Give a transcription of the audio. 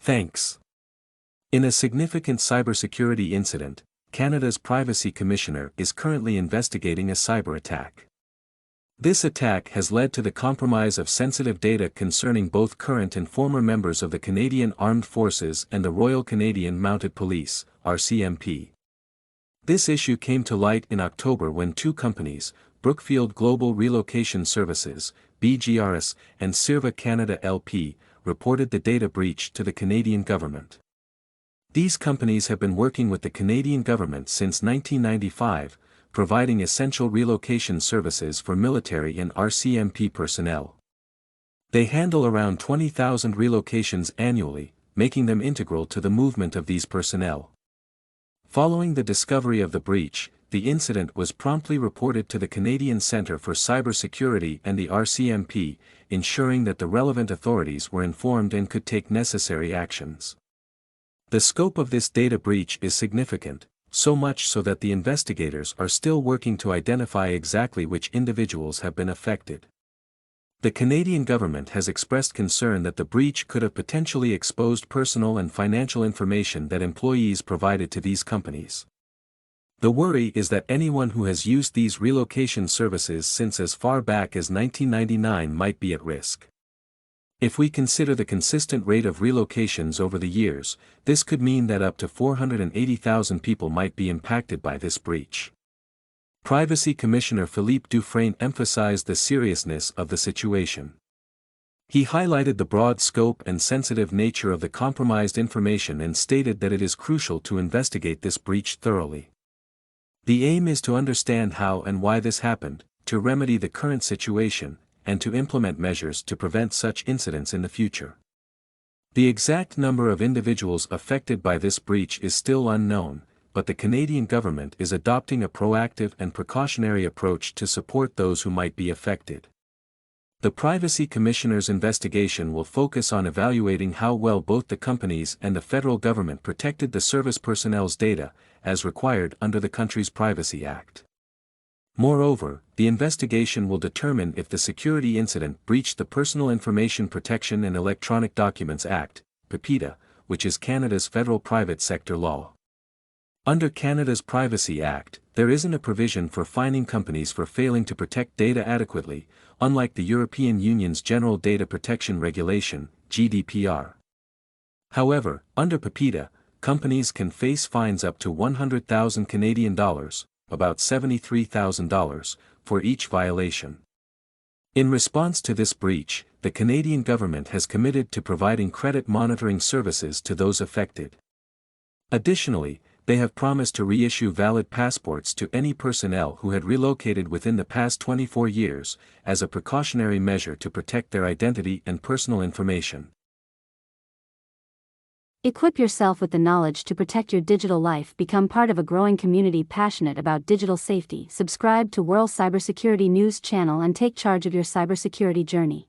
Thanks. In a significant cybersecurity incident, Canada's Privacy Commissioner is currently investigating a cyberattack. This attack has led to the compromise of sensitive data concerning both current and former members of the Canadian Armed Forces and the Royal Canadian Mounted Police, RCMP. This issue came to light in October when two companies, Brookfield Global Relocation Services, BGRS, and Sirva Canada LP, reported the data breach to the Canadian government. These companies have been working with the Canadian government since 1995, providing essential relocation services for military and RCMP personnel. They handle around 20,000 relocations annually, making them integral to the movement of these personnel. Following the discovery of the breach, the incident was promptly reported to the Canadian Centre for Cybersecurity and the RCMP, ensuring that the relevant authorities were informed and could take necessary actions. The scope of this data breach is significant, so much so that the investigators are still working to identify exactly which individuals have been affected. The Canadian government has expressed concern that the breach could have potentially exposed personal and financial information that employees provided to these companies. The worry is that anyone who has used these relocation services since as far back as 1999 might be at risk. If we consider the consistent rate of relocations over the years, this could mean that up to 480,000 people might be impacted by this breach. Privacy Commissioner Philippe Dufresne emphasized the seriousness of the situation. He highlighted the broad scope and sensitive nature of the compromised information and stated that it is crucial to investigate this breach thoroughly. The aim is to understand how and why this happened, to remedy the current situation, and to implement measures to prevent such incidents in the future. The exact number of individuals affected by this breach is still unknown, but the Canadian government is adopting a proactive and precautionary approach to support those who might be affected. The Privacy Commissioner's investigation will focus on evaluating how well both the companies and the federal government protected the service personnel's data, as required under the country's Privacy Act. Moreover, the investigation will determine if the security incident breached the Personal Information Protection and Electronic Documents Act, PIPEDA, which is Canada's federal private sector law. Under Canada's Privacy Act, there isn't a provision for fining companies for failing to protect data adequately, unlike the European Union's General Data Protection Regulation, GDPR. However, under PIPEDA, companies can face fines up to 100,000 Canadian dollars, about $73,000, for each violation. In response to this breach, the Canadian government has committed to providing credit monitoring services to those affected. Additionally, they have promised to reissue valid passports to any personnel who had relocated within the past 24 years, as a precautionary measure to protect their identity and personal information. Equip yourself with the knowledge to protect your digital life. Become part of a growing community passionate about digital safety. Subscribe to World Cybersecurity News channel and take charge of your cybersecurity journey.